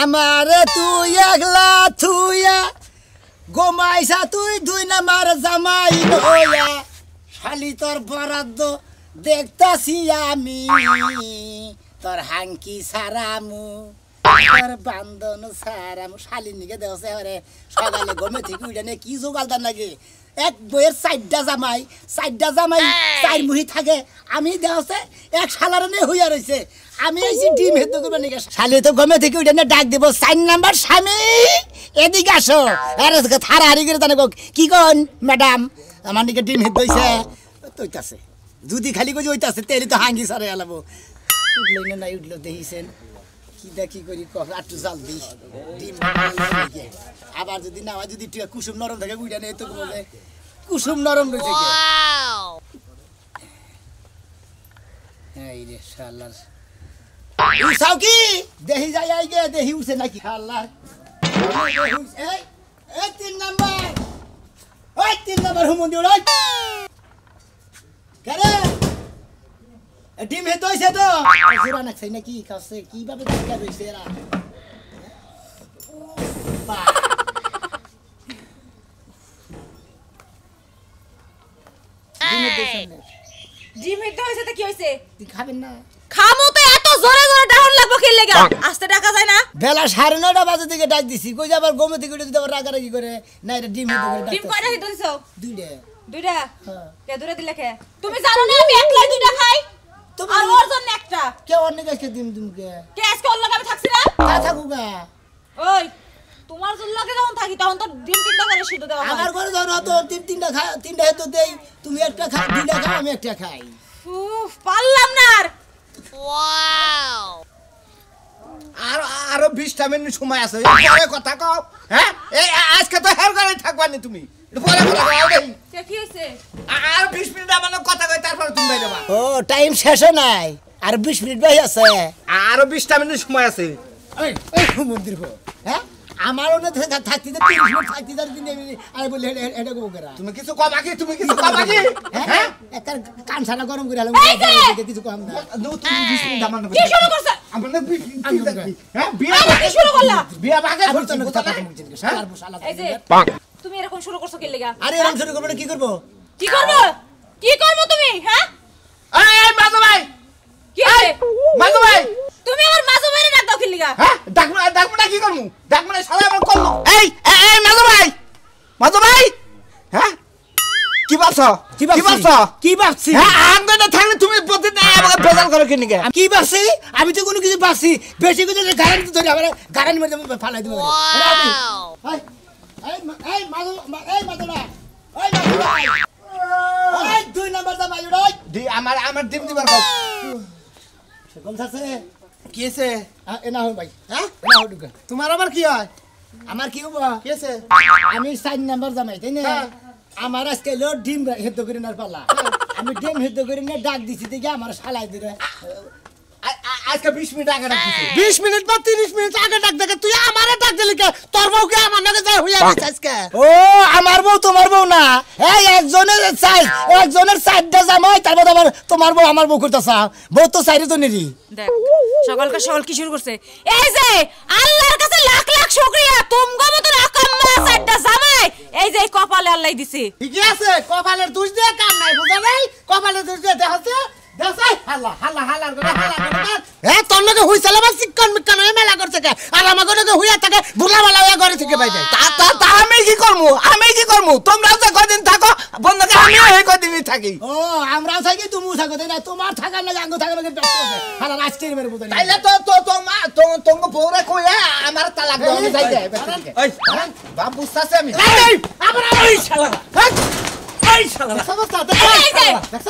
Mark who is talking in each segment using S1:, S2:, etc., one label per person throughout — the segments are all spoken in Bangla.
S1: আমারে তুই একলা থুইয়া গোমাইসা তুই 2 নাম্বার জামাই হইয়া শালি তোর বরাদ্দ দেখতাছি আমি তোর হাঙ্কি সারামু তোর বান্ধন সারামু শালি নিকে দেওছে আরে সকালে ঘুমে থেকে উঠে নে কি জোগালদার লাগে এক বইয়ের 4টা জামাই 4 মুহি থাকে আমি দেওছে এক শালার নে হইয়া রইছে আমি এসে ডিম হেদ্দ করব নিকে শালি তো ঘুমে থেকে উঠে নে ডাক দেব 4 নাম্বার স্বামী এদিকে আসো আরে থারা হারি করে জানো কি কোন ম্যাডাম আমার নিকে ডিম হেদ্দ হইছে তইতাছে যদি খালি কই হইতাছে তেলি তো হাঙ্গি সারে আলাবো উঠলো না নাই উঠলো দেখিছেন কি দেখি করি একটু জাল দিই ডিম আবার যদি না হয় যদি কুসুম নরম থাকে উইটা নেই তো বলে কুসুম নরম রয়েছে এই রে শালার উসাও কি দেহি যাই আইগে দেহি উঠছে নাকি শালার এই এই 3 নাম্বার ওই 3 নাম্বার হুমন্দি ওই কেরে ডিম হেতো হইছে তো জোরা নাকছে নাকি কাছে কিভাবে দেখা হইছে এরা
S2: ডিম হেতো হইছে তো কি হইছে
S1: তুই খাবেন না
S2: খামো তো এত জোরে জোরে ডাউন লাগবো কি লাগা আস্তে ডাকা যায় না
S1: বেলা 9:30 বাজে দিকে ডাক দিছি কই যাবার গোমে থেকে যদি আবার রাগারাগি করে না এটা ডিম হেতো করে ডাক
S2: ডিম কয়টা হেতো দিছো দুইটা
S1: হ্যাঁ
S2: কে দূরে দিলে কে তুমি জানো না আমি একলাই দুইটা খাই তুমি আর ওর জন্য একটা
S1: কে অন্য কাছে ডিম দিমকে
S2: কে আজকে ওর লগে আমি থাকছি না
S1: তা থাকুগা
S2: ওই তোমার জন্য লগে যখন থাকি তখন তো ডিম 3টা করে শুধু দেওয়া
S1: আমার ঘরে ধরো তো 3টা হেতো দেই তুমি একটা খাও 2টা খাও আমি একটা খাই
S2: উফ পারলাম না আর ওয়াও
S3: আরো 20টা মিনিট সময় আছে পরে কথা কও হ্যাঁ এই আজকে তো হের ঘরে থাকবানি তুমি পরে কথা কও দেই
S2: কি হইছে
S3: আর 20 মিনিট আমার কথা কই তারপর তুমি বাইরে যাবা
S1: ও টাইম শেষ নাই আর 20 মিনিট বাকি আছে
S3: আরো 20টা মিনিট সময় আছে
S1: এই এই মন্দির গো হ্যাঁ আমারও না থাকতে 30 মিনিট থাকতে দিন আমি বলি এটা গো করা
S3: তুমি কিছু কম আগে তুমি কিছু কম আগে
S1: হ্যাঁ একটা কান সারা গরম করে আলো কিছু কম না
S3: তুমি 20 মিনিট আমার
S2: কি শুরু করছ
S3: আমরা হ্যাঁ বিয়া
S2: কি শুরু করলা
S3: বিয়া বাগে
S1: করতে না কথা
S2: এই যে তুমি এরকম শুরু করছো কি লাগা
S1: আরে এরকম শুরু করব কি করব
S2: কি করব কি করব তুমি হ্যাঁ
S3: এই মাজু ভাই
S2: কি আছে
S3: মাজু ভাই
S2: তুমি আমার মাজু ভাইরে ডাক দাও কি লাগা
S3: হ্যাঁ ডাকমু কি করমু ডাকমু সবাই আমার করলো এই মাজু ভাই হ্যাঁ কি ভাবছো
S1: কি ভাবছি
S3: হ্যাঁ আঙ্গো না থাকলে তুমি প্রতিদিন আমাকে বেজাল করো কি নিকে
S1: কি ভাবছি আমি তো কোনো কিছু ভাবছি বেশি কিছু গ্যারান্টি ধরে আবার গ্যারান্টি মধ্যে ফালাই দিব এই মাজু না এই 2 নাম্বার দা মাজু রই
S3: দি আমার ডিম দিবার কও
S1: কোন আছে
S3: কি আছে
S1: এনা হই ভাই
S3: হ্যাঁ
S1: এনা হই ঢুকা
S3: তোমার আবার কি হয়
S1: আমার কি হবো
S3: কি আছে
S1: আমি 4 নাম্বার জামাই তাই না আমার আজকে লো ডিম হেদ্দ করে না পালা আমি ডিম হেদ্দ করে না ডাক দিছি দেখি আমার শালাই দিরে
S3: আজকে 20 মিনিট আগে ডাক দিছি
S1: 20 মিনিট বা 30 মিনিট আগে ডাক দেখে তুই আমারে ডাক দিলি কে তোর বউ কে আমার নাকি যায় হইয়া গেছে আজকে ও আমার বউ তোমার বউ না এই একজনের 4টা জামাই তারপর আবার তোমার বউ আমার বউ করতেছ বউ তো 4 জনেরই
S2: দেখ সকালকার সকাল কি শুরু করছে এই যে আল্লাহর কাছে লাখ লাখ শুকরিয়া তুমগো মত আকাম্মা 4টা জামাই এই যে কপালে আল্লাহ দিছে
S1: ঠিক আছে কপালের দোষ দিয়ে কাম নাই বুঝা নাই কপালের দোষ দিয়ে দেখাছে দেখাই হাল্লা করে এ তোর নাকি হইছালে বা চিকন মিকন মেলা করছে কে আর আমাকে নাকি হইয়া থাকে বুলাবালা হইয়া ঘরে থেকে বাইরে
S3: তা আমি কি করমু তোমরা যে কদিন থাকো বন্ধকে আমি এই কদিনই থাকি
S1: ও আমরাও থাকি তুমিও থাকো তাই না তোমার থাকার না আঙ্গ থাকার লাগে ব্যস্ত আছে হালা আজকের মেরে বুঝা
S3: তাইলে তো তোমার বউরে কইয়া আমার তালাক দাও আমি যাই যাই এই বাপ বুঝতাছে আমি
S1: এই আবার ওই শালা এই শালা সমস্যা দেখছ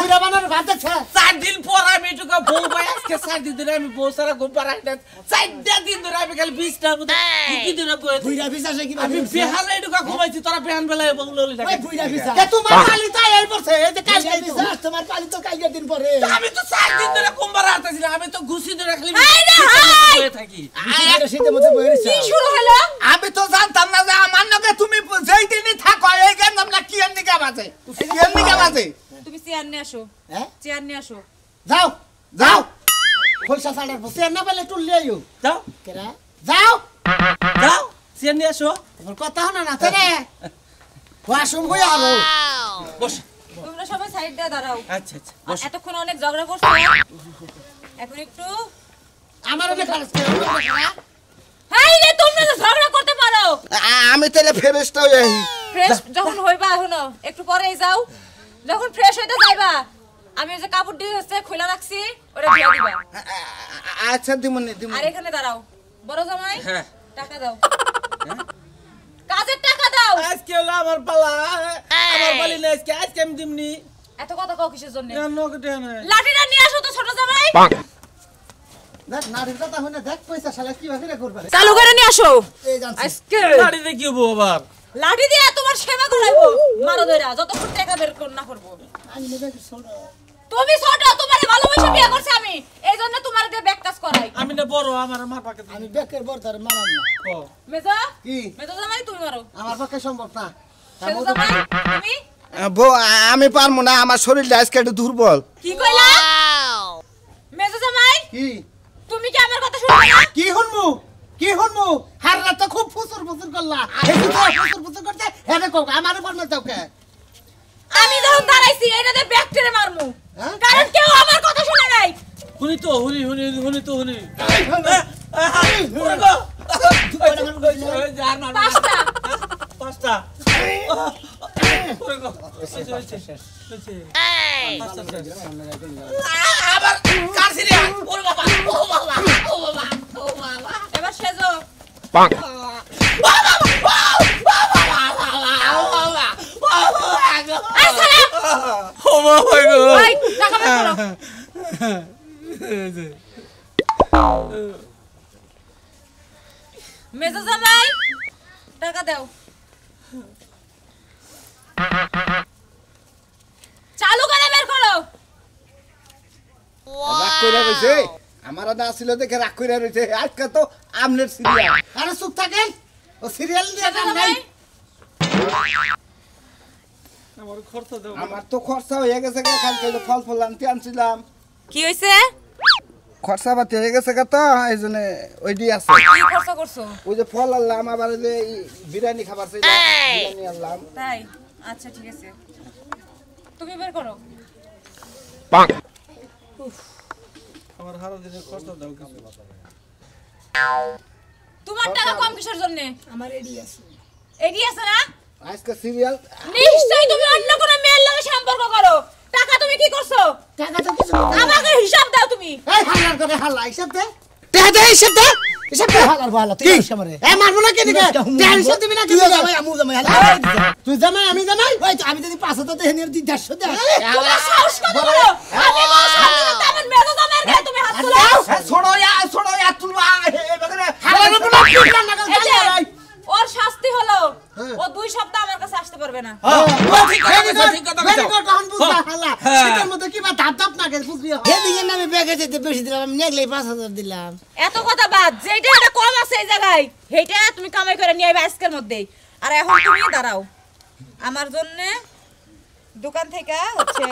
S1: বুড়া বানার ভাত দেখছ
S4: 4 দিন পর আমি এটুকু বউ ভাই আজকে 4 দিন ধরে আমি বউ সারা ঘুম পাড়াই না 4 দিন ধরে আমি খালি 20টা মতো কি দিন বই
S1: বুড়া পিছাছে কি
S4: আমি বেহালে এটুকু ঘুমাইছি তোরা বেহান বেলায় বললি না
S1: ওই বুড়া পিছা কে তোমার পালি তাই এই পড়ছে এই যে কাল পিছা তোমার পালি তো কালকে দিন পরে
S4: আমি তো 4 দিন ধরে ঘুম পাড়া আতাছি না আমি তো ঘুষি ধরে খালি বসে থাকি
S1: এটা শীতের মধ্যে বইরেছে
S2: কি শুরু হলো
S3: আমি তো জানতাম না যে আমার নাকি তুমি যেই দিনই থাকো এই কেন আমরা কি এমনি কে বাজে
S2: তুমি চেয়ার নিয়ে আসো
S1: হ্যাঁ
S2: চেয়ার নিয়ে আসো
S1: যাও খোলসা সাড়ার বসে না পেলে টুল লিয়ে আইও
S4: যাও
S1: কেরা যাও
S4: যাও চেয়ার নিয়ে আসো
S1: তোমার কথা হলো না তো রে ওয়াশরুম কই আলো
S4: বস
S2: তোমরা সবাই সাইড দিয়ে দাঁড়াও
S4: আচ্ছা আচ্ছা বস
S2: এতক্ষণ অনেক ঝগড়া করছো এখন একটু
S1: আমারও দেখা
S2: হাই রে তোমরা তো ঝগড়া করতে পারো
S3: আমি তাহলে ফেরেশটা হই
S2: ফ্রেশ যখন হইবা এখনো একটু পরেই যাও যখন ফ্রেশ হইতে যাইবা আমি ওই যে কাপড় দিয়ে হচ্ছে খোলা রাখছি ওটা ধুয়ে দিবা
S3: আচ্ছা দিমুনি
S2: আর এখানে দাঁড়াও বড় জামাই
S4: হ্যাঁ
S2: টাকা দাও কাজের টাকা দাও
S4: আজকে হলো আমার পালা আমার পালি না আজকে আমি দিমনি
S2: এত কথা কও কিসের জন্য
S4: নগদে না
S2: লাঠিটা নিয়ে আসো তো ছোট জামাই
S1: দেখ নারীর কথা হইনা দেখ পয়সা শালা কি ভাবে করবে
S2: চালু করে নিয়ে আসো
S1: এই জানছি
S2: আজকে
S4: লাড়িতে কি হবো আবার
S2: লাঠি দিয়ে তোমার সেবা করাইবো মারো দইরা যতক্ষণ টাকা বের না করবো
S1: আমি নেবে কি ছোট
S2: তুমি ছোট তোমারে ভালোবেসে বিয়ে করছি আমি এইজন্য তোমার দিয়ে ব্যাক কাজ করাই
S4: আমি না বড় আমার মার পাকে
S1: আমি বেকের বর্তার মারাম না
S2: মেজা
S1: কি
S2: মেজা জামাই তুমি মারো
S1: আমার পক্ষে সম্ভব না
S2: মেজা জামাই তুমি
S3: বউ আমি পারবো না আমার শরীরটা আজকে একটু দুর্বল
S2: কি কইলা মেজা জামাই
S1: কি
S2: তুমি কি আমার কথা শুনবে না
S1: কি হনমু হার রাত খুব ফুসুর ফুসুর করলা এই তো ফুসুর ফুসুর করতে হেনে কো আমারে বলনা চাওকে
S2: আমি যখন দাঁড়াইছি এটাতে ব্যাকটেরে মারমু
S1: হ্যাঁ?
S2: কারণ কেউ আমার কথা শুনে নাই
S4: হুনি তো হুনি
S2: পাঁচটা
S4: পাঁচটা আবার কার সিরিয়া ওর বাবা ও বাবা
S2: এবার সেজো ওই টাকা বের করো মেজা জামাই টাকা দাও চালু করে বের করো
S3: রাগ কইরা রইছে আমার না ছিল দেখে রাগ কইরা রইছে আজকে তো আমলেট সিরিয়াল
S1: আরে চুপ থাকেন ও সিরিয়াল দিয়ে কাম নাই
S4: আমার খরচ দাও
S3: আমার তো খরচা হয়ে গেছে কালকে ফল ফল আনতে আনছিলাম
S2: কি হইছে
S3: খরচা পাতি হয়ে গেছে তো এই জন্য ওইটি আছে
S2: কি খরচ করছো
S3: ওই যে ফল আনলাম আবার ওই যে বিরিয়ানি খাবার চাইলাম বিরিয়ানি আনলাম
S2: তাই আচ্ছা ঠিক আছে তুমি বের করো
S4: আমার হারা দিনের খরচ দাও কিছু
S2: তোমার টাকা কম কিসের জন্য
S1: আমার এডি আছে
S2: এগি আছে না
S3: আজকে সিরিয়াল
S2: নিশ্চয়ই তুমি অন্য কোনো মেয়ের লগে সম্পর্ক করো টাকা তুমি কি করছো
S1: টাকা তো কিছু
S2: আমাকে হিসাব দাও তুমি
S1: এই হালার করে হালা হিসাব দে
S3: টাকা দে হিসাব দে
S1: হিসাব দে হালার ভালো তুই হিসাব রে এ মারবো না কি দিকে তুই হিসাব দিবি না কি দিকে ভাই আমু জামাই হালা তুই জামাই আমি জামাই ওই আমি যদি 500 দেই হেনের 150 দে
S2: তোমার সাহস কত বড় আমি বড় সাহস তেমন মেজো জামাইয়ের গায়ে তুমি হাত তোলাও
S3: ছোড়ো তুলবা
S1: হালার উপর কি না
S2: এই যে, ওর শাস্তি হলো ও 2 সপ্তাহ আমার কাছে আসতে পারবে না
S1: ভেরি গুড অন বুঝা হালা সেটার মধ্যে কি বা ধাপ ধাপ না কে বুঝবি হেদিকে নামে ব্যাগে যেতে বেশি দিলাম আমি নেগলেই 5000 দিলাম
S2: এত কথা বাদ যেটা এটা কম আছে এই জায়গায় হেইটা তুমি কামাই করে নিয়ে আইবা আজকের মধ্যেই আর এখন তুমি দাঁড়াও আমার জন্য দোকান থেকে হচ্ছে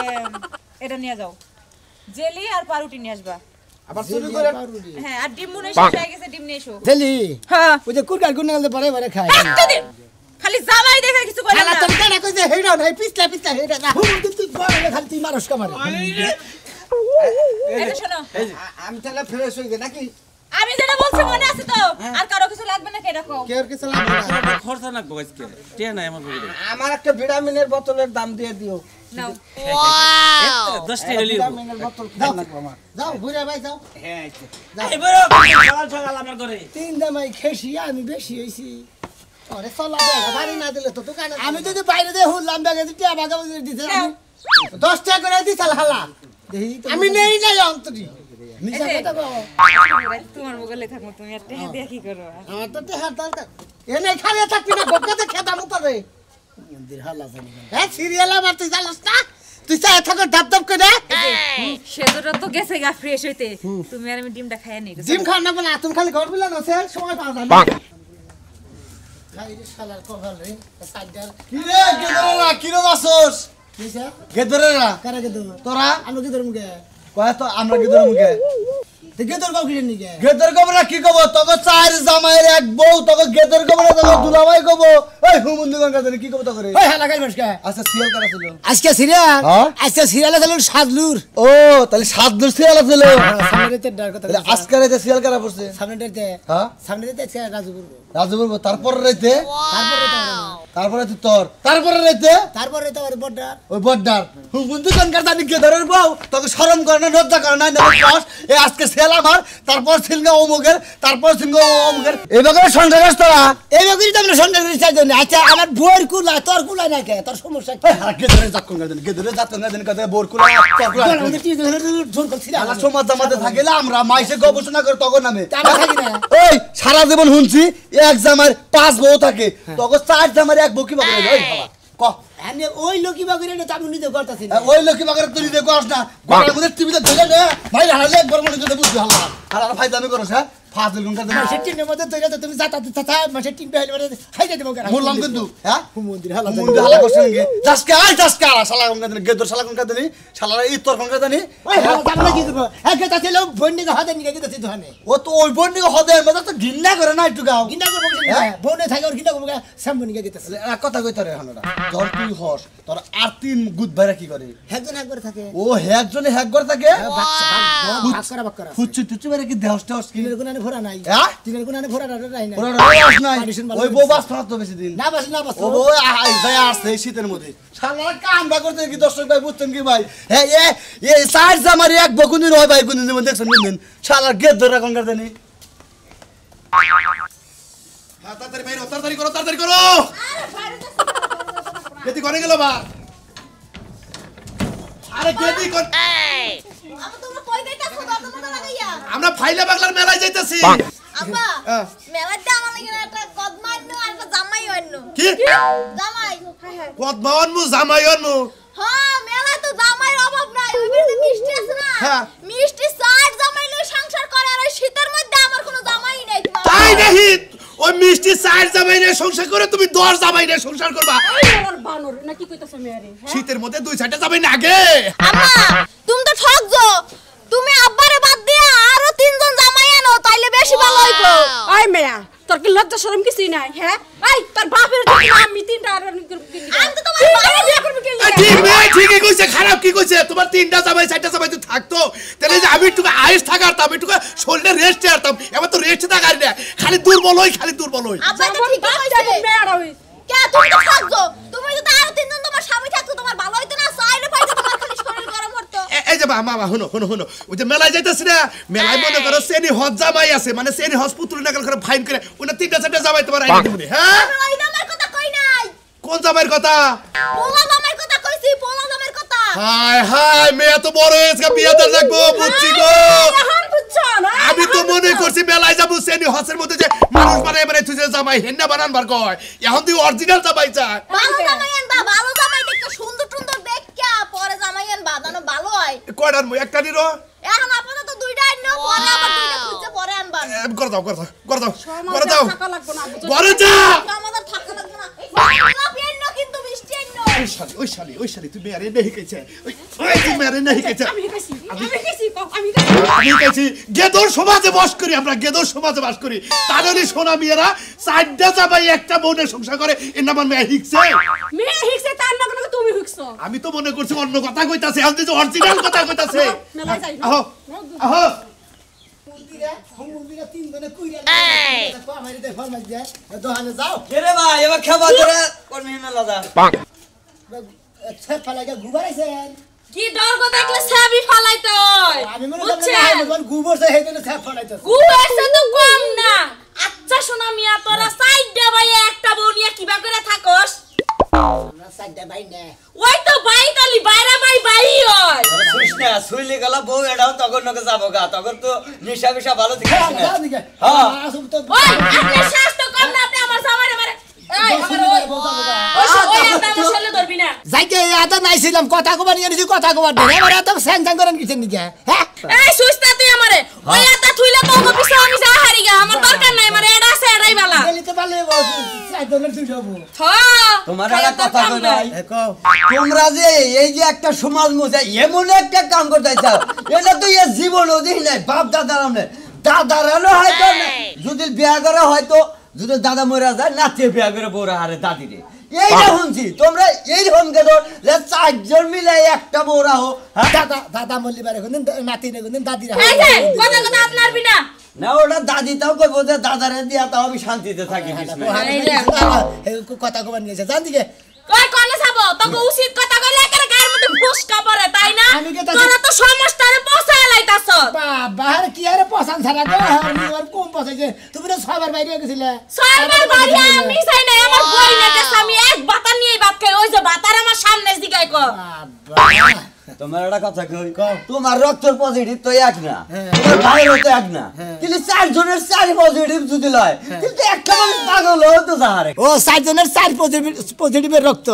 S2: এটা নিয়ে যাও জেলি আর পাউরুটি নিয়ে আসবা
S3: আবার চুরি করে
S2: হ্যাঁ আর ডিম মনে শেষ হয়ে গেছে ডিম নিয়ে এসো
S1: জেলি
S2: হ্যাঁ
S1: ওই যে কুরকার গুনালতে পরে পরে খায়
S2: একটা দিন খালি জামাই দেখে কিছু করে
S1: হালা
S2: না
S1: তোর কেন কইছে হেডা নাই পিছলা পিছলা হেডা না তুই বড় খালি তুই মারস কামারে
S2: এটা শোনো
S3: আমি তাহলে ফ্রেশ হই গে নাকি
S2: আমি যেটা বলছি মনে আছে তো আর কারো কিছু লাগবে না কেডা কও
S1: কেউ কিছু লাগবে না
S4: খরচ না গো আজকে টিয়া নাই আমার পকেটে
S3: আমার একটা ভিটামিনের বোতলের দাম দিয়ে দিও
S2: নাও
S4: 10 টাকা লিও
S3: ভিটামিনের বোতল খাই না আমার
S1: যাও ঘুরে ভাই যাও
S4: এবারে সকাল আমার ঘরে
S1: তিন দামাই খেসি আমি বেশি হইছি আরে চলা দে বাড়ি না দিলে তো দোকানে আমি যদি বাইরে দে হুললাম ব্যাগে টিয়া বাগা দিতে আমি 10 টাকা করে দিছাল হালা আমি নেই নাই অন্তরি মিছা কথা কও
S2: তোমার বগলে থাকো তুমি আর টেহা দিয়া কি করো
S1: আমার তো টেহার দরকার এনে খালি থাকবি না বকাতে খেতা মতো রে মন্দির হালা জানি হ্যাঁ সিরিয়াল আমার তুই জানিস না তুই চাই থাকো ধাপ ধাপ করে
S2: সেজোটা তো গেছে গা ফ্রেশ হইতে তুমি আর আমি ডিমটা খাইয়া নেই
S1: জিম খাওয়া না বলে তুমি খালি ঘর বিলা নছে সময় পাও না খাই রে শালার কভাল রে সাইডার
S3: কি রে গেদরা কি রে বাসস
S1: কিসা
S3: গেদরা
S1: কারা কে দেব
S3: তোরা
S1: আমি কি ধরম গে
S3: কয় তো আমরা গেদর মুখে
S1: তে কে তোর কাউ কিনে নি গে
S3: গেদর কবরা কি কব তোকে চার জাম
S5: এক বউ তোকে গেদর কব না তোকে দুলাভাই কব এই হুমুন্দি কোন কাছে কি কব তো করে
S1: ওই হালা গাই বসকা
S5: আচ্ছা সিরিয়াল করা ছিল
S1: আজকে সিরিয়াল
S5: হ্যাঁ?
S1: আজকে সিরিয়ালে ছিল সাজলুর
S5: ও তাহলে 7 দূর সিরিয়াল ছিল
S1: সামনেতে ডার কথা
S5: তাহলে আজকে রাতে সিরিয়াল করা পড়ছে
S1: সামনেতে
S5: হ্যাঁ
S1: সামনেতে আজকে রাজুপুর
S5: রাজুবর তারপর রাতে তারপরে তুই তোর তারপরে তো
S1: ওর বড়
S5: ওই বড়দার হুমুন্দি কোন কাছে জানি গেদরের বউ তোকে শরম করে না লজ্জা করে না না কস এই আজকে সিরিয়াল আমার তারপর সিলগা অমুকের তারপর সিলগা অমুকের এইভাবে সন্ধ্যা গাছ তোরা
S1: এই বকরি তো আমরা সন্ধ্যা করে চাই না আচ্ছা আমার বউর কুলা তোর কুলা না কে তোর সমস্যা কি
S5: গেদরে জাত কোন কাছে গেদরে জাত কোন কাছে কথা বোর কুলা তোর কুলা
S1: আমাদের টিভি ধরে জোর করছিল
S5: আলা সমাজ জামাতে থাকিলে আমরা মাইসে গবেষণা করে তখন নামে
S1: আমরা থাকি না।
S5: ওই সারা জীবন শুনছি এক জামার 5 বউ থাকে তখন 4 জামার এক বউ কি বাবা ওই বাবা ক
S1: আমি ওই লোকি বকরি না তো আমি নিজে করতেছি না
S5: ওই লোকি বাগারে তুই দেখো আস না ঘরের মধ্যে টিভিতে ধরে দে ভাই হারালে একবার মনে করে বুঝবি হালা আর ভাই দামি করছ হ্যাঁ ফাজিল গুন কাছে
S1: মাসের টিনের মধ্যে তৈরি তো তুমি যাতা তথা মাসের টিন বেহাইলে মানে খাই যাইতে বকরা
S5: বললাম কিন্তু হ্যাঁ
S1: মন্দির হালা
S5: মুন্ডে হালা করছ নাকি জাসকা শালা কোন কাছে গেদর শালা কোন কাছে নি শালা এই তোর কোন কাছে নি
S1: ওই হালা জানা কি করব একে তা ছিল বন্ডিকে হাতে নিয়ে গেছে দোকানে
S5: ও তো ওই বন্ডি হদে মধ্যে তো ঘিন্না করে না একটু গাও
S1: গিন্ডা করব বনে থাকে ওর গিন্ডা করব শ্যাম্পু নিয়ে গেছে
S5: এক কথা কই তোরে হানোরা তোর তুই হস তোর আর 3 গুদ ভাইরা কি করে
S1: একজন একবার থাকে
S5: ও একজনে হ্যাক করে থাকে
S1: বাক্করা
S5: ফুচ্চি তুচ্চি মেরে কি দেহস টেহস কি
S1: টিনের গুনানে ভরা নাই
S5: হ্যাঁ
S1: টিনের গুনানে ভরা নাই না
S5: ওরা রস নাই
S1: Condition ভালো
S5: ওই বউ বাস না তো বেশি দিন
S1: না বাস
S5: ও বউ যাই আসছে এই শীতের মধ্যে শালা কাম বা করতে কি দর্শক ভাই বুঝছেন কি ভাই হ্যাঁ এ সাইজ আমার এক বকুনি রয় ভাই কোনদিন যেমন দেখছেন কোনদিন শালা গেদ ধরে কোন কার জানি
S3: হ্যাঁ তাড়াতাড়ি করো গেদি করে গেল বা আরে গেদি কোন
S6: আব্বা তোমরা কই যাইতাছো দরজা লাগাইয়া
S3: আমরা ফাইলা বাগলার মেলায় যাইতাছি
S6: আব্বা
S3: হ্যাঁ।
S6: মেলাতে আমার লাগি একটা কদমান্য আর একটা জামাই অন্য
S3: কি
S6: জামাই হায় হায়
S3: পদ্মাওয়ান মু জামাইয়ান মু
S6: হ্যাঁ মেলায় তো জামাইয়ের অভাব নাই ওই বিরতে মিষ্টি আছে না
S3: হ্যাঁ।
S6: মিষ্টি চার জামাই লই সংসার করে আর ওই শীতের মধ্যে আমার কোনো জামাই নাই
S3: তাই নাহি ওই মিষ্টি চার জামাই নিয়ে সংসার করে তুমি 10 জামাই নিয়ে সংসার করবা
S7: ওর বানর না কি কইতাছ মেয়ারে
S3: শীতের মধ্যে 2-4টা জামাই না আগে
S6: আম্মা তুমি তো ঠকছো তুমি আব্বারে বাদ দিয়া আরো 3 জন জামাই আনো তাইলে বেশি ভালো হইবো
S7: আই মেয়া তোর কি লজ্জা শরম কিছুই নাই হ্যাঁ আই তোর বাপের দিকে আমি তিনটা আর
S6: আমি তো তোমার বাবা
S7: বিয়ে করব কি
S3: ঠিক নেই ঠিকই কইছে খারাপ কি কইছে তোমার 3টা জামাই 4টা জামাই তো থাকতো তাহলে যে আমি একটু আইস থাকারতাম একটু শরীরে রেস্ট আরতাম এবার তো রেস্ট থাকার না খালি দুর্বল হই
S6: আব্বা তো ঠিকই কইছে
S7: মেয়ারা হই
S6: কে তুমি তো ঠকছো তুমি যদি আরো 3 জন তোমার স্বামী থাকতো তোমার ভালো হইতো না চাইলে পাইতো তোমার খালি শরীর গরম হতো
S3: এই যে মামা শুনো ওই যে মেলায় যাইতাছি না মেলায় মনে করো সেনি হজ জামাই আছে মানে সেনি হজ পুতুল নাগাল করে ফাইন করে ওনা 3টা-4টা জামাই তোমার আইনা দিবনি হ্যাঁ
S6: আমি ওই জামাইয়ের কথা কই নাই
S3: কোন জামাইয়ের কথা
S6: পোলা জামাইয়ের কথা কইছি পোলা জামাইয়ের কথা
S3: হায় মেয়ে তো বড় হয়েছে বিয়েতে রাখবো বুঝছি গো
S7: এখন বুঝছো না
S3: আমি তো মনে করছি মেলায় যাবো সেনি হজের মধ্যে যে মানুষ বানায় তুই যে জামাই হেন্না বানানবার কয় এখন তুই অরিজিনাল জামাই চায়
S6: ভালো জামাই আনবা ভালো জামাই দেখতে সুন্দর সুন্দর দেখা পরে জামাই আনবা জানো ভালো হয়
S3: কয়টার মু একটা নিরো
S6: এখন আপাতত দুইটা আননো পরে আবার দুইটা খুঁজে পরে আনবা
S3: করে দাও
S7: টাকা লাগবে না বুঝছো
S3: করে যা
S6: আমাদের থাকা লাগবে না গোলাপি আননো কিন্তু মিষ্টি আননো
S3: ওই শালি তুই মেরে নেই কেছে ওই তুই মেরে নেই কেছে
S7: আমি কইছি আমি
S3: কইছি গেদর সমাজে বাস করি আমরা গেদর সমাজে বাস করি তাহলে সোনা মেয়েরা 4টা জামাই একটা বউনের সংসার করে এর নাম মেয়ে হিকছে
S7: মেয়ে হিকছে তার না কোনো তুমি হিকছো
S3: আমি তো মনে করছি অন্য কথা কইতাছে এখন যে অরিজিনাল কথা কইতাছে
S7: মেলায় যাই
S3: আহো আহো
S1: মন্দিরে 3 জনে কুইরা তো আমারে দে ফরমাস যায় দোকানে যাও
S8: কেরে ভাই এবার খাবার ধরে কর্মী মেলা যা
S1: ছেপ ফালাইয়া গুবাইছেন
S7: কি দর্গ দেখলে সাবি ফালাইতে হয়
S1: আমি মনে
S7: বুঝছেন
S1: করলাম গুবরছে হেদিনে ছেপ ফালাইতে
S7: গুয়াইছে তো কম না আচ্ছা শোনা মিয়া তোরা সাইডটা ভাই একটা বউ নিয়ে কিবা করে থাকস
S1: আমরা সাইডে বাই না
S7: ওই তো ভাই তালি বাইরা ভাই হয়
S8: শুনিস না শুইলে গেল বউ এটাও তখন নকে যাবো গা তখন তো নিশা বিশা ভালো থেকে
S1: হ্যাঁ
S8: না
S1: দিকে
S8: হ্যাঁ।
S1: আসুন তো
S7: ওই আপনি স্বাস্থ্য কম না আপনি আমার সামনে মারে এই আমার ওই আপনি আমার শরীরে ধরবি না
S1: যাইতে আদা নাইছিলাম কথা কবার নিয়ে নিছি কথা কবার দে এবারে তো স্যাং স্যাং করেন কিছু নিকে হ্যাঁ
S7: এই সুস্তা তুই আমারে ওই আতা থুইলে তো আমার পিছে আমি যা হারি গা আমার দরকার নাই মানে এটা আছে এটাই বালা
S1: গেলিতে পারলে সাইড দলের তুই যাবো
S7: হ্যাঁ
S8: তোমার একটা কথা কই ভাই
S1: কও
S8: তোমরা যে এই যে একটা সমাজ মধ্যে এমন একটা কাম করতে চাও এটা তো এর জীবনও দেখি নাই বাপ দাদার আমনে দাদারানো হয়তো যদি বিয়া করে হয়তো যদি দাদা মরে যায় নাতিয়ে বিয়া করে বউরা হারে দাদি রে এইটা শুনছি তোমরা এই হনকে ধর চারজন মিলে একটা বউরা হো
S1: দাদা দাদা মল্লি বারে কোন নাতি নে কোন দাদি রা
S7: এই যে কথা কথা আপনার বিনা
S8: না ওটা দাদি তাও কইবো যে দাদারে দিয়া তাও আমি শান্তিতে থাকি
S1: কথা কবার নিয়েছে জান দিকে
S7: কই কোনে যাবো তোকে উচিত কথা কইলে একের গায়ের মধ্যে ফুসকা পড়ে তাই না তোরা তো সমস্যারে পছায় লাইতাছ
S1: বাবা আর কি আরে পছন্দ ছাড়া গো আর কম পছাইছে তুমি তো সবার বাইরে গেছিলে
S7: সবার বাড়ি আমি চাই না আমার বই না গেছে আমি এক বাতা নিয়ে ভাত খাই ওই যে বাতার আমার সামনে দিগাই কো
S1: বাবা
S8: তোমার একটা কথা কই তোমার রক্তের পজিটিভ তো এক না তোমার ভাইয়ের তো এক না কিন্তু চারজনের চার পজিটিভ যদি লয় কিন্তু একটা মানুষ পাগল হও তো যাহারে
S1: ও চারজনের চার পজিটিভের রক্ত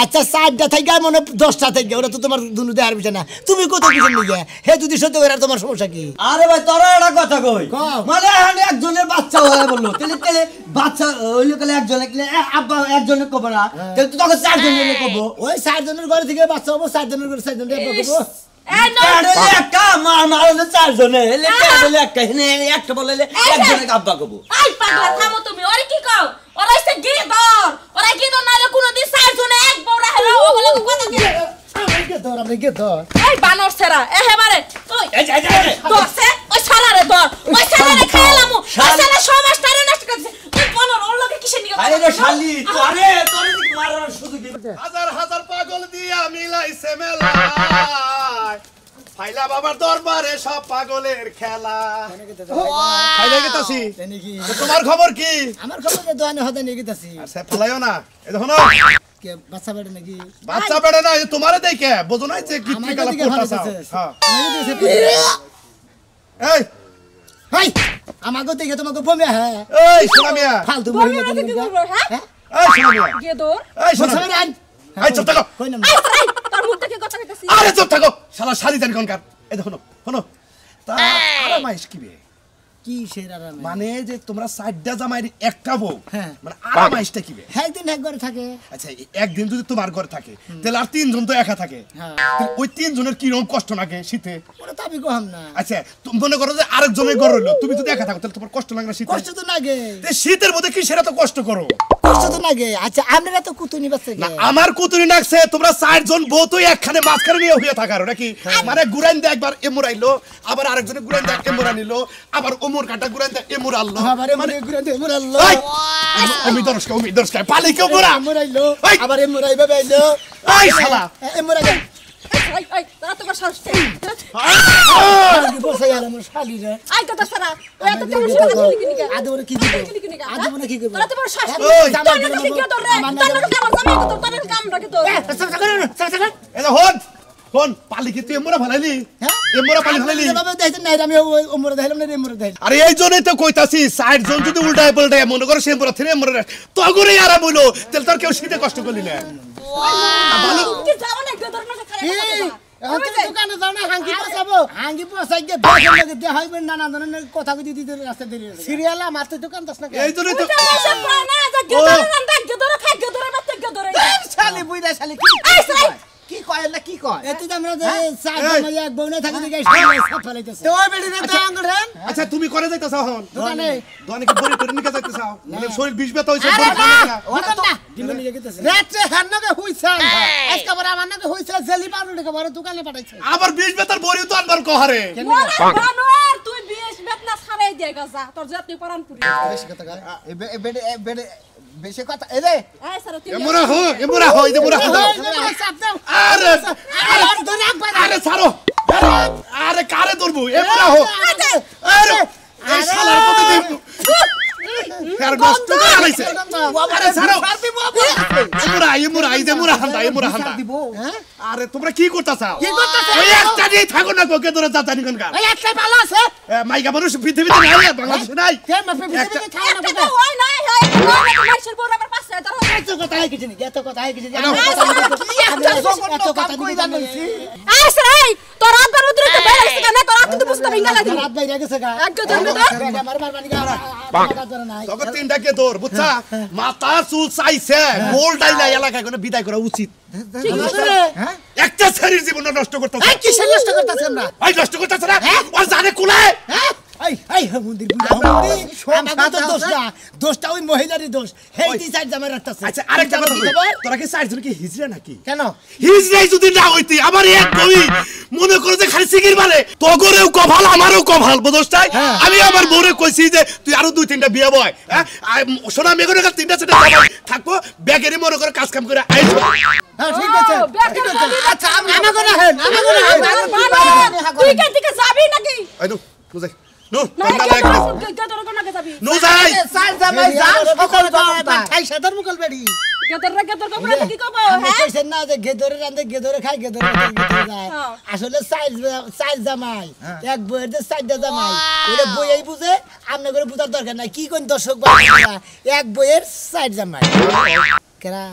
S1: আচ্ছা চারটা থেকে মনে 10টা থেকে ওরা তো তোমার দুনু দেহার বিষয় না তুমি কত কিছু নিয়ে হে যদি সত্য করে আর তোমার সমস্যা কি
S8: আরে ভাই তোরা একটা কথা কই মানে আমি একজনের বাচ্চা হয়ে বললো তেলে বাচ্চা হইলো কালে একজনে আব্বা একজনে কব না তাহলে তো তোকে চারজনের কব
S1: ওই চারজনের ঘরে থেকে বাচ্চা হবো চারজনের ঘরে চারজনের কব
S7: এই নো
S8: একটা মারলে চারজনে একটা একটা বললে একজনে আব্বা কব
S7: আই পাগলা থামো তুমি ওরে কি কও ওরা এসে গিদর ওরা গিদর নালে কোনদিন চারজনে এক বউরা হলো ওগুলো কথা কি
S1: আমি কে ধর
S7: এই বানর সেরা এহেবারে ওই দছে ওই সারারে ধর ওই সারারে খাইলামু ওই সারা সমাজটারে নষ্ট করছে তুই বানর ওর লগে কিসে নিয়ে
S8: আরে রে শালি তোরে মারার সুযোগ দিবি
S3: হাজার হাজার পাগল দিয়া মিলাইছে মেলা ফাইলা বাবার দরবারে সব পাগলের খেলা ফাইলা গেতাছি
S1: নাকি
S3: তোমার খবর কি
S1: আমার খবর যে দোয়ানে হতে নিয়ে গেতাছি
S3: আচ্ছা ফলাইও না এই দেখো না
S1: কে বাচ্চা বেড়ে নাকি
S3: বাচ্চা বেড়ে না তোমারে দেখে বোঝো না যে গিট্টি কালা করতাছ হ্যাঁ এই
S1: হাই আমাকে দেখে তোমাকে বমে হ্যাঁ
S3: এই সোনা মিয়া
S1: ফালতু
S7: বমি
S1: মহিলা
S7: রাখে কি করবো হ্যাঁ
S3: এই সোনা মিয়া
S7: গিদর
S3: এই সোনা
S1: বলছ না
S3: এই চুপ থাকো
S1: কই না
S7: এই সারাই তোর মুখ দেখে কথা কইতাছি
S3: আরে চুপ থাকো শালা শালি জানি কোনকার এই দেখো শোনো তা আরামাইশ কি বে
S1: কি সেরা রামে
S3: মানে যে তোমরা সাইডটা জামাইর একটা বউ
S1: হ্যাঁ।
S3: মানে আরামাইশটা কি বে
S1: একদিন এক ঘরে থাকে
S3: আচ্ছা একদিন যদি তোমার ঘরে থাকে তাহলে আর তিনজন তো একা থাকে
S1: হ্যাঁ
S3: তাহলে ওই তিনজনের কি রকম কষ্ট লাগে শীতে
S1: ওরা তো আমি কম না
S3: আচ্ছা তুমি মনে করো যে আরেকজনের ঘর হইলো তুমি যদি একা থাকো তাহলে তোমার কষ্ট লাগে না শীতে
S1: কষ্ট তো লাগে
S3: তে শীতের মধ্যে কি সেটা তো কষ্ট করো
S1: কষ্ট তো লাগে আচ্ছা আপনারা তো কুতুনি বাচ্চা
S3: না আমার কুতুরি নাকছে তোমরা চারজন বউ তো একখানে মাঝখানে নিয়ে হইয়া থাকার নাকি মানে গুরাইন দে একবার এমুর আইলো আবার আরেকজনে গুরাইন দে এমুর আনিলো আবার ওমর কাটা গুরাইন দে এমুর আনলো
S1: আবারে মানে ঘুরে দে মুরাল্লো
S3: এই, আমি দরস্কা পালি কেউ মোরা
S1: মুরাইলো
S3: এই!
S1: আবারে মুরাই বাবাইলো
S3: এই শালা
S1: মুরাই
S7: এই তোরা তো সাহস
S1: কি বলছ ইয়ার আমার শালি রে
S7: আই কথা সারা ওই তো তুমি শুনে কি নিকা
S1: আদে ওরে কি দিব আদে মনে কি করব
S7: তোরা তো বড় শাসন
S3: ওই,
S7: তোর না কি তোর রে তোর না আমার জামাই তো তোর কাম রাখে তোর
S3: এই যে হন পালি কি তুই এমুরা ফালাইলি
S1: হ্যাঁ?
S3: এমুরা পালি ফালাইলি
S1: বাবা দেখছেন না আমি ওমরে দেখাইলাম না এমরে দেখাইলাম
S3: আরে এই জন্যই তো কইতাছি চারজন যদি উল্টায় পাল্টায় মনে করো সে এমুরা থেকে এমুরা তগরে আরা বইলো তাহলে তোর কেউ শীতে কষ্ট করলি না ভালো
S7: কি যাও না তোর না খারাপ
S1: এখন তুমি দোকানে যাও না হাঙ্গি পচাবো হাঙ্গি পচাই গিয়ে বেশি লাগে দেয়া হইবে নানা ধরনের কথা কই দিতে রাস্তা দেরি সিরিয়াল আমার তো দোকান দছ না
S3: এই জন্যই তো
S7: সব না যা গেদর না গেদর খাই গেদর বাচ্চা গেদর
S1: শালি বুইরা শালি কি কয় না কি কয় এতে তো আমরা চার জমা এক বউনে থাকি দিকে সব ফলাইতেছে তো ওই বেডি না তো আঙ্গুরেন
S3: আচ্ছা তুমি করে যাইতাছ হন
S1: দোকানে
S3: দোকানে কি বড়ি করে নিকে যাইতাছ মানে শরীর বিষ ব্যথা হইছে
S1: আরে
S3: বড়ি
S1: না
S3: করে না
S1: ওটা না ডিমে নিয়ে গেতেছে রাতে হান্নাকে হইছে আজকে বড় আমার নাকে হইছে জেলি পাউডারকে বড় দোকানে পাঠাইছে
S3: আবার বিষ ব্যথার বড়িও তো আনবার কহারে
S7: বানর তুই বিশ বেতনা ছাড়াই দিয়ে গজা তোর জাতি পরান পুরি
S1: বেশি কথা কয় বেডে বেডে বেশি কথা এ রে
S7: আই সারা তুই
S3: এমুরা হো এই যে মুরা হো আরে আরে ছাড়ো আরে কারে ধরবো এমুরা হো আরে এই শালার কত দিন কার নষ্ট করে আইছে আরে ছাড়ো এমুরা এই যে মুরা হান্দা আরে তোমরা কি করতাছাও ওই একটা দিয়ে থাকো না কোকে ধরে জাতানি কোনকার
S1: এই একটা ভালো আছে
S3: মাইকা মানুষ পৃথিবীতে নাই বাংলাদেশে নাই
S1: কে মাপে বিজেপি খায় না
S7: একটা হয় নাই হয় মাইছের বড় আবার পাশে তোর
S1: এত কথা হয় কিছু নেই এত কথা হয় কিছু নেই
S7: এত কথা কই জানিস আই সারাই তোর আব্বার উদ্রে তো বেলাইছে না তোর আত্ম বুঝতে ভিঙ্গা লাগি
S1: রাত বাইরে গেছে গা
S7: আগে জন্য
S1: বেটা মার মার মানি গা কথা ধরে নাই
S3: তখন তিনটা কে তোর বুঝছা মাথা চুল চাইছে গোল ডাইলা এলাকায় কোনো বিদায় করা উচিত
S1: হ্যাঁ
S3: একটা শরীর জীবন নষ্ট করতেছ
S1: এই কিসের নষ্ট করতেছেন না
S3: ভাই নষ্ট করতেছ না ওর জানে কুলায়
S1: এই মন্দির আমাকে তো দোষটা ওই মহিলারই দোষ হেইটি সাইড জামাই রাখতেছে।
S3: আচ্ছা আরেকটা কথা বলি, তোরা কি চারজন কি হিজড়া নাকি?
S1: কেন
S3: হিজড়াই যদি না হইতি আমার এক বই মনে করে যে খালি সিগির মারে তগরেও কভাল আমারও কভাল বুঝছাই। আমি আমার বউরে কইছি যে তুই আরো 2-3টা বিয়ে বয়, হ্যাঁ সোনা মেঘরে 3টা-4টা জামাই থাকবো ব্যাগেরই মনে করে কাজ কাম করে আইছো।
S1: হ্যাঁ ঠিক আছে আচ্ছা আমাকে রাখেন
S7: তুই কেন থেকে যাবি নাকি?
S3: আই নো বুঝাই নো
S7: না
S3: ঠান্ডা লাগে
S7: গেদর কোনাকে যাবি?
S3: নো যাই
S1: সাইড জামাই যা সকল কথা খাই সাদার মুকল বেড়ি
S7: গেদর কোনাকে কি কব?
S1: আমি কইছেন না যে গেদরে রান্দে গেদরে খাই গেদরে যায় আসলে সাইড জামাই এক বইয়ের যে সাইডটা জামাই ওটা বইই বুঝে আমনে করে বুঝার দরকার নাই কি কোন দর্শক এক বইয়ের সাইড জামাই কেরা